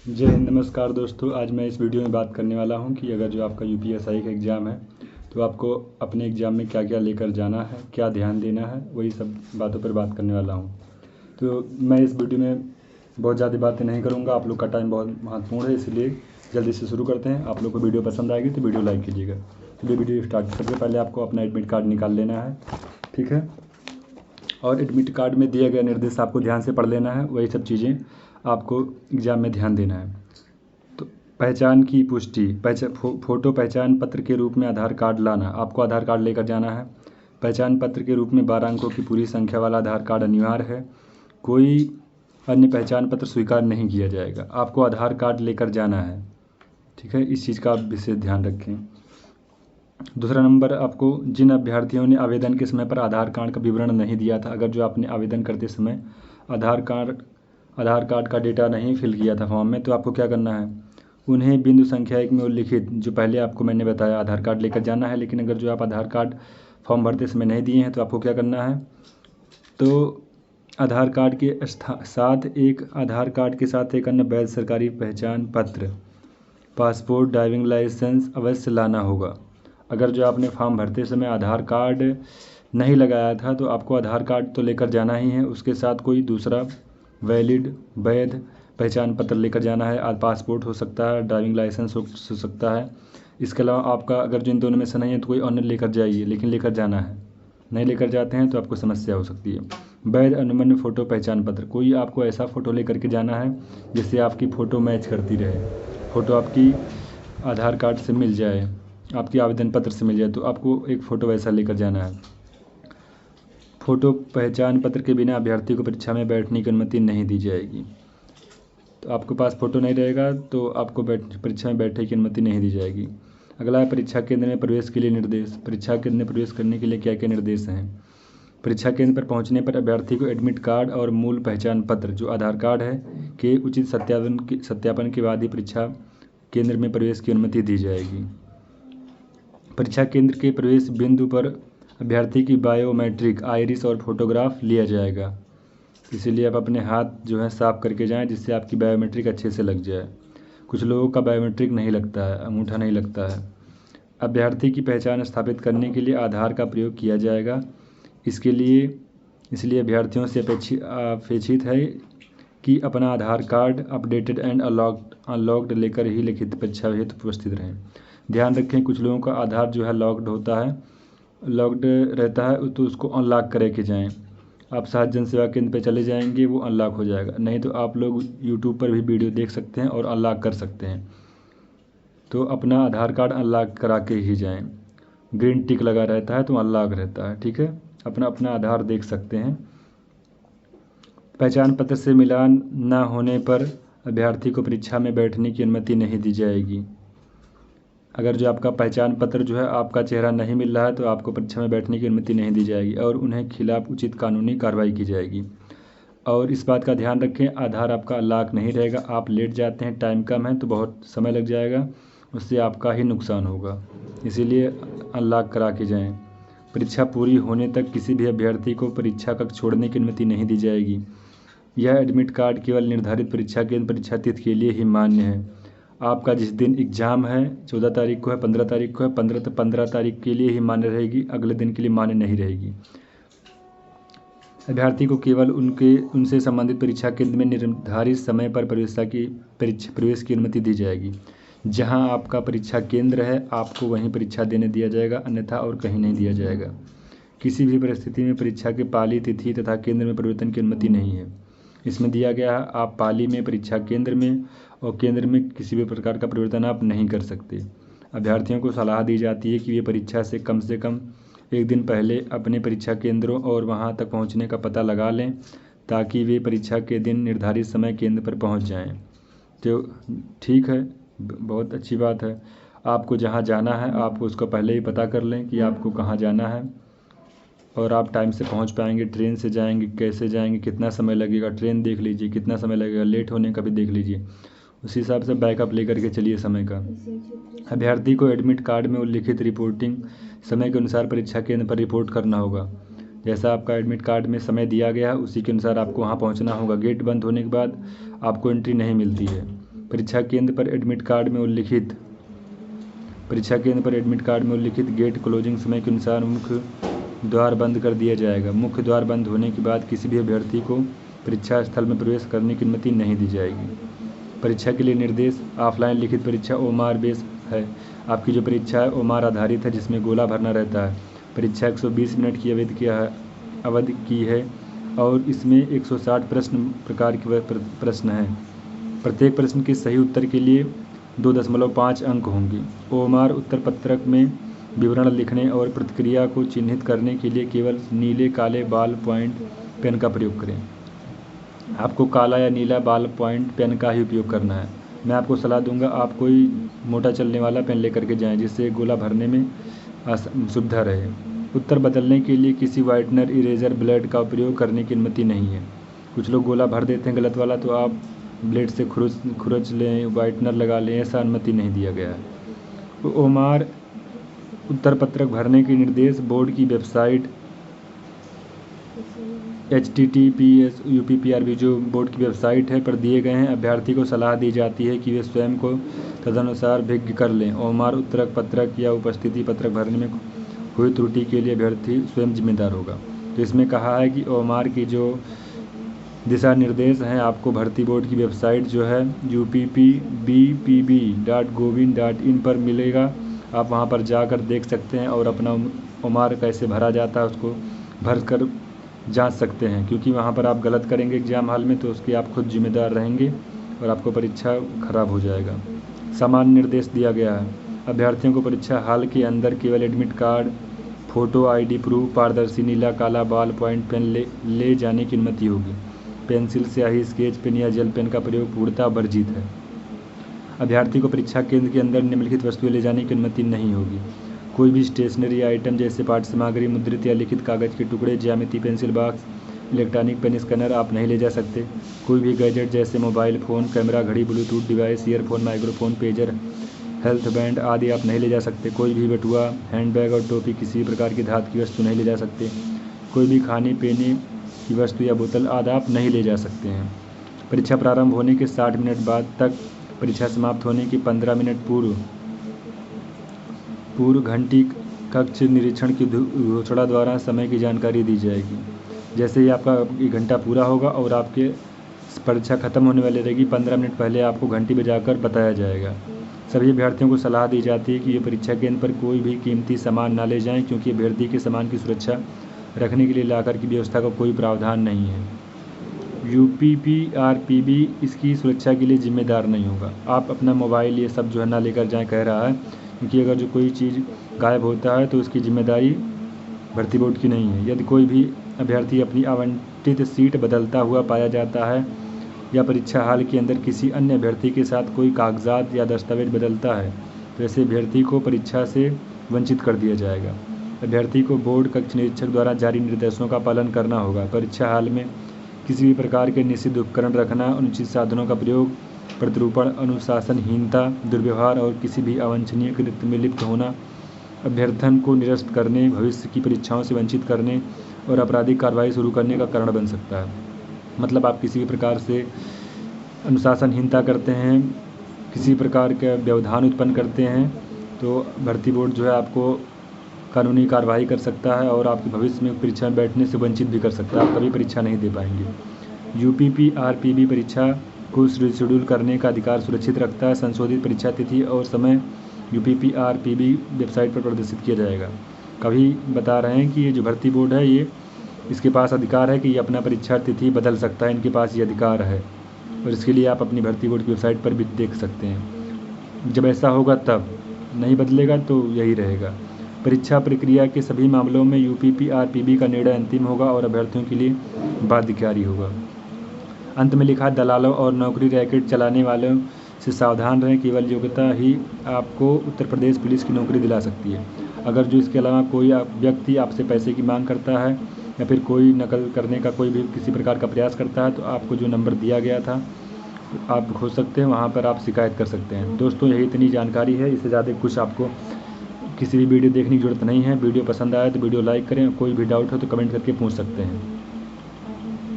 जय हिंद, नमस्कार दोस्तों। आज मैं इस वीडियो में बात करने वाला हूं कि अगर जो आपका यूपीएसआई का एग्ज़ाम है तो आपको अपने एग्ज़ाम में क्या क्या लेकर जाना है, क्या ध्यान देना है, वही सब बातों पर बात करने वाला हूं। तो मैं इस वीडियो में बहुत ज़्यादा बातें नहीं करूंगा, आप लोग का टाइम बहुत महत्वपूर्ण है, इसलिए जल्दी से शुरू करते हैं। आप लोग को वीडियो पसंद आएगी तो वीडियो लाइक कीजिएगा। चलिए वीडियो स्टार्ट। सबसे पहले आपको अपना एडमिट कार्ड निकाल लेना है, ठीक है। और एडमिट कार्ड में दिए गए निर्देश आपको ध्यान से पढ़ लेना है, वही सब चीज़ें आपको एग्ज़ाम में ध्यान देना है। तो पहचान की पुष्टि, फ़ोटो पहचान पत्र के रूप में आधार कार्ड लाना। आपको आधार कार्ड लेकर जाना है। पहचान पत्र के रूप में 12 अंकों की पूरी संख्या वाला आधार कार्ड अनिवार्य है। कोई अन्य पहचान पत्र स्वीकार नहीं किया जाएगा। आपको आधार कार्ड लेकर जाना है, ठीक है। इस चीज़ का आप विशेष ध्यान रखें। दूसरा नंबर, आपको जिन अभ्यर्थियों ने आवेदन के समय पर आधार कार्ड का विवरण नहीं दिया था, अगर जो आपने आवेदन करते समय आधार कार्ड का डेटा नहीं फिल किया था फॉर्म में, तो आपको क्या करना है, उन्हें बिंदु संख्या 1 में उल्लिखित, जो पहले आपको मैंने बताया, आधार कार्ड लेकर जाना है। लेकिन अगर जो आप आधार कार्ड फॉर्म भरते समय नहीं दिए हैं तो आपको क्या करना है, तो आधार कार्ड के साथ एक आधार कार्ड के साथ एक अन्य वैध सरकारी पहचान पत्र, पासपोर्ट, ड्राइविंग लाइसेंस अवश्य लाना होगा। अगर जो आपने फॉर्म भरते समय आधार कार्ड नहीं लगाया था तो आपको आधार कार्ड तो लेकर जाना ही है, उसके साथ कोई दूसरा वैध पहचान पत्र लेकर जाना है। पासपोर्ट हो सकता है, ड्राइविंग लाइसेंस हो सकता है। इसके अलावा आपका अगर जो इन दोनों में से नहीं है तो कोई अन्य लेकर जाइए, लेकिन लेकर जाना है। नहीं लेकर जाते हैं तो आपको समस्या हो सकती है। वैध अनुमन्य फ़ोटो पहचान पत्र, कोई आपको ऐसा फ़ोटो लेकर के जाना है जिससे आपकी फ़ोटो मैच करती रहे, फ़ोटो आपकी आधार कार्ड से मिल जाए, आपकी आवेदन पत्र से मिल जाए, तो आपको एक फ़ोटो वैसा लेकर जाना है। फ़ोटो पहचान पत्र के बिना अभ्यर्थी को परीक्षा में बैठने की अनुमति नहीं दी जाएगी। तो आपके पास फ़ोटो नहीं रहेगा तो आपको परीक्षा में बैठने की अनुमति नहीं दी जाएगी। अगला है परीक्षा केंद्र में प्रवेश के लिए निर्देश। परीक्षा केंद्र में प्रवेश करने के लिए क्या क्या निर्देश हैं। परीक्षा केंद्र पर पहुंचने पर अभ्यर्थी को एडमिट कार्ड और मूल पहचान पत्र, जो आधार कार्ड है, के उचित सत्यापन के बाद ही परीक्षा केंद्र में प्रवेश की अनुमति दी जाएगी। परीक्षा केंद्र के प्रवेश बिंदु पर अभ्यर्थी की बायोमेट्रिक, आइरिस और फोटोग्राफ लिया जाएगा। इसीलिए आप अपने हाथ जो है साफ़ करके जाएं, जिससे आपकी बायोमेट्रिक अच्छे से लग जाए। कुछ लोगों का बायोमेट्रिक नहीं लगता है, अंगूठा नहीं लगता है। अभ्यर्थी की पहचान स्थापित करने के लिए आधार का प्रयोग किया जाएगा। इसलिए अभ्यर्थियों से अपेक्षित है कि अपना आधार कार्ड अपडेटेड एंड अनलॉक्ड लेकर ही लिखित परीक्षा हेतु उपस्थित रहें। ध्यान रखें, कुछ लोगों का आधार जो है लॉक्ड रहता है, तो उसको अनलॉक करके जाएं। आप सहज जन सेवा केंद्र पे चले जाएंगे, वो अनलॉक हो जाएगा। नहीं तो आप लोग यूट्यूब पर भी वीडियो देख सकते हैं और अनलॉक कर सकते हैं। तो अपना आधार कार्ड अनलॉक करा के ही जाएं। ग्रीन टिक लगा रहता है तो अनलॉक रहता है, ठीक है। अपना आधार देख सकते हैं। पहचान पत्र से मिलान न होने पर अभ्यर्थी को परीक्षा में बैठने की अनुमति नहीं दी जाएगी। अगर जो आपका पहचान पत्र जो है आपका चेहरा नहीं मिल रहा है तो आपको परीक्षा में बैठने की अनुमति नहीं दी जाएगी और उन्हें खिलाफ उचित कानूनी कार्रवाई की जाएगी। और इस बात का ध्यान रखें, आधार आपका अनलॉक नहीं रहेगा। आप लेट जाते हैं, टाइम कम है तो बहुत समय लग जाएगा, उससे आपका ही नुकसान होगा। इसीलिए अनलॉक करा के जाएं। परीक्षा पूरी होने तक किसी भी अभ्यर्थी को परीक्षा कक्ष छोड़ने की अनुमति नहीं दी जाएगी। यह एडमिट कार्ड केवल निर्धारित परीक्षा केंद्र परीक्षा तिथि के लिए ही मान्य है। आपका जिस दिन एग्ज़ाम है, 14 तारीख को है, 15 तारीख को है, 15 तारीख के लिए ही मान्य रहेगी, अगले दिन के लिए मान्य नहीं रहेगी। अभ्यर्थी को केवल उनसे संबंधित परीक्षा केंद्र में निर्धारित समय पर प्रवेश की अनुमति दी जाएगी। जहां आपका परीक्षा केंद्र है आपको वहीं परीक्षा देने दिया जाएगा, अन्यथा और कहीं नहीं दिया जाएगा। किसी भी परिस्थिति में परीक्षा के पाली, तिथि तथा केंद्र में परिवर्तन की अनुमति नहीं है। इसमें दिया गया है, आप पाली में, परीक्षा केंद्र में और केंद्र में किसी भी प्रकार का परिवर्तन आप नहीं कर सकते। अभ्यर्थियों को सलाह दी जाती है कि वे परीक्षा से कम एक दिन पहले अपने परीक्षा केंद्रों और वहां तक पहुंचने का पता लगा लें, ताकि वे परीक्षा के दिन निर्धारित समय केंद्र पर पहुंच जाएं। तो ठीक है, बहुत अच्छी बात है। आपको जहां जाना है आप उसको पहले ही पता कर लें कि आपको कहां जाना है और आप टाइम से पहुंच पाएंगे। ट्रेन से जाएंगे, कैसे जाएंगे, कितना समय लगेगा, ट्रेन देख लीजिए कितना समय लगेगा, लेट होने का भी देख लीजिए। उसी हिसाब से बैकअप लेकर के चलिए समय का। अभ्यर्थी को एडमिट कार्ड में उल्लिखित रिपोर्टिंग समय के अनुसार परीक्षा केंद्र पर रिपोर्ट करना होगा। जैसा आपका एडमिट कार्ड में समय दिया गया है उसी के अनुसार आपको वहाँ पहुँचना होगा। गेट बंद होने के बाद आपको एंट्री नहीं मिलती है। परीक्षा केंद्र पर एडमिट कार्ड में उल्लिखित गेट क्लोजिंग समय के अनुसार मुख्य द्वार बंद कर दिया जाएगा। मुख्य द्वार बंद होने के बाद किसी भी अभ्यर्थी को परीक्षा स्थल में प्रवेश करने की अनुमति नहीं दी जाएगी। परीक्षा के लिए निर्देश। ऑफलाइन लिखित परीक्षा ओएमआर बेस है। आपकी जो परीक्षा है ओएमआर आधारित है, जिसमें गोला भरना रहता है। परीक्षा 120 मिनट की अवधि की है और इसमें 160 प्रकार के प्रश्न हैं। प्रत्येक प्रश्न के सही उत्तर के लिए 2.5 अंक होंगे। ओएमआर उत्तर पत्रक में विवरण लिखने और प्रतिक्रिया को चिन्हित करने के लिए केवल नीले काले बॉल पॉइंट पेन का प्रयोग करें। आपको काला या नीला बॉल पॉइंट पेन का ही उपयोग करना है। मैं आपको सलाह दूंगा आप कोई मोटा चलने वाला पेन लेकर के जाएं, जिससे गोला भरने में सुविधा रहे। उत्तर बदलने के लिए किसी वाइटनर, इरेजर, ब्लेड का उपयोग करने की अनुमति नहीं है। कुछ लोग गोला भर देते हैं गलत वाला, तो आप ब्लेड से खुरच लें, वाइटनर लगा लें, ऐसा अनुमति नहीं दिया गया है। ओएमआर उत्तर पत्रक भरने के निर्देश बोर्ड की वेबसाइट https UPPRB जो बोर्ड की वेबसाइट है पर दिए गए हैं। अभ्यर्थी को सलाह दी जाती है कि वे स्वयं को तदनुसार विज्ञ कर लें। ओएमआर उत्तर पत्रक या उपस्थिति पत्रक भरने में हुई त्रुटि के लिए अभ्यर्थी स्वयं जिम्मेदार होगा। तो इसमें कहा है कि ओएमआर की जो दिशा निर्देश हैं आपको भर्ती बोर्ड की वेबसाइट जो है uppbpb.govin.in पर मिलेगा। आप वहां पर जाकर देख सकते हैं और अपना ओएमआर कैसे भरा जाता है उसको भर कर जांच सकते हैं, क्योंकि वहां पर आप गलत करेंगे एग्ज़ाम हॉल में तो उसके आप खुद जिम्मेदार रहेंगे और आपको परीक्षा खराब हो जाएगा। सामान्य निर्देश दिया गया है। अभ्यर्थियों को परीक्षा हॉल के अंदर केवल admit card, photo, ID proof, पारदर्शी नीला काला बॉल पॉइंट पेन ले जाने की अनुमति होगी। पेंसिल, स्याही, स्केच पेन या जेल पेन का प्रयोग पूर्णतः वर्जित है। अभ्यर्थी को परीक्षा केंद्र के अंदर निम्नलिखित वस्तुएं ले जाने की अनुमति नहीं होगी। कोई भी स्टेशनरी आइटम जैसे पाठ्य सामग्री, मुद्रित या लिखित कागज़ के टुकड़े, ज्यामिति, pencil box, electronic pen scanner आप नहीं ले जा सकते। कोई भी गैजेट जैसे मोबाइल फ़ोन, कैमरा, घड़ी, Bluetooth device, earphone, microphone, pager, health band आदि आप नहीं ले जा सकते। कोई भी बटुआ, हैंडबैग और टोपी, किसी भी प्रकार की धातु की वस्तु नहीं ले जा सकते। कोई भी खाने पीने की वस्तु या बोतल आदि आप नहीं ले जा सकते हैं। परीक्षा प्रारंभ होने के 60 मिनट बाद तक परीक्षा समाप्त होने के 15 मिनट पूर्व घंटी कक्ष निरीक्षण की घोषणा द्वारा समय की जानकारी दी जाएगी। जैसे ही आपका 1 घंटा पूरा होगा और आपके परीक्षा खत्म होने वाली रहेगी, 15 मिनट पहले आपको घंटी बजाकर बताया जाएगा। सभी अभ्यर्थियों को सलाह दी जाती है कि ये परीक्षा केंद्र पर कोई भी कीमती सामान ना ले जाएं, क्योंकि अभ्यर्थी के सामान की सुरक्षा रखने के लिए लाकर की व्यवस्था का कोई प्रावधान नहीं है। UPPRPB इसकी सुरक्षा के लिए जिम्मेदार नहीं होगा। आप अपना मोबाइल ये सब जो है ना लेकर जाएं, कह रहा है, क्योंकि अगर जो कोई चीज़ गायब होता है तो उसकी जिम्मेदारी भर्ती बोर्ड की नहीं है। यदि कोई भी अभ्यर्थी अपनी आवंटित सीट बदलता हुआ पाया जाता है या परीक्षा हॉल के अंदर किसी अन्य अभ्यर्थी के साथ कोई कागजात या दस्तावेज बदलता है तो ऐसे अभ्यर्थी को परीक्षा से वंचित कर दिया जाएगा। अभ्यर्थी को बोर्ड कक्ष निरीक्षक द्वारा जारी निर्देशों का पालन करना होगा। परीक्षा हॉल में किसी भी प्रकार के निषिद्ध उपकरण रखना, अनुचित साधनों का प्रयोग, प्रतिरूपण, अनुशासनहीनता, दुर्व्यवहार और किसी भी अवांछनीय कृत्य में लिप्त होना अभ्यर्थन को निरस्त करने, भविष्य की परीक्षाओं से वंचित करने और आपराधिक कार्रवाई शुरू करने का कारण बन सकता है। मतलब आप किसी भी प्रकार से अनुशासनहीनता करते हैं, किसी प्रकार का व्यवधान उत्पन्न करते हैं तो भर्ती बोर्ड जो है आपको कानूनी कार्रवाई कर सकता है और आपके भविष्य में परीक्षा में बैठने से वंचित भी कर सकता है। आप कभी परीक्षा नहीं दे पाएंगे। UPPRPB परीक्षा को शेड्यूल करने का अधिकार सुरक्षित रखता है। संशोधित परीक्षा तिथि और समय UPPRPB वेबसाइट पर प्रदर्शित किया जाएगा। कभी बता रहे हैं कि ये जो भर्ती बोर्ड है ये इसके पास अधिकार है कि ये अपना परीक्षा तिथि बदल सकता है, इनके पास ये अधिकार है और इसके लिए आप अपनी भर्ती बोर्ड की वेबसाइट पर भी देख सकते हैं। जब ऐसा होगा तब, नहीं बदलेगा तो यही रहेगा। परीक्षा प्रक्रिया के सभी मामलों में UPPRPB का निर्णय अंतिम होगा और अभ्यर्थियों के लिए बाध्यकारी होगा। अंत में लिखा, दलालों और नौकरी रैकेट चलाने वालों से सावधान रहें। केवल योग्यता ही आपको उत्तर प्रदेश पुलिस की नौकरी दिला सकती है। अगर जो इसके अलावा कोई व्यक्ति आपसे पैसे की मांग करता है या फिर कोई नकल करने का कोई भी किसी प्रकार का प्रयास करता है तो आपको जो नंबर दिया गया था आप खोज सकते हैं, वहाँ पर आप शिकायत कर सकते हैं। दोस्तों यही इतनी जानकारी है, इससे ज़्यादा कुछ आपको किसी भी वीडियो देखने की ज़रूरत नहीं है। वीडियो पसंद आया तो वीडियो लाइक करें, कोई भी डाउट हो तो कमेंट करके पूछ सकते हैं।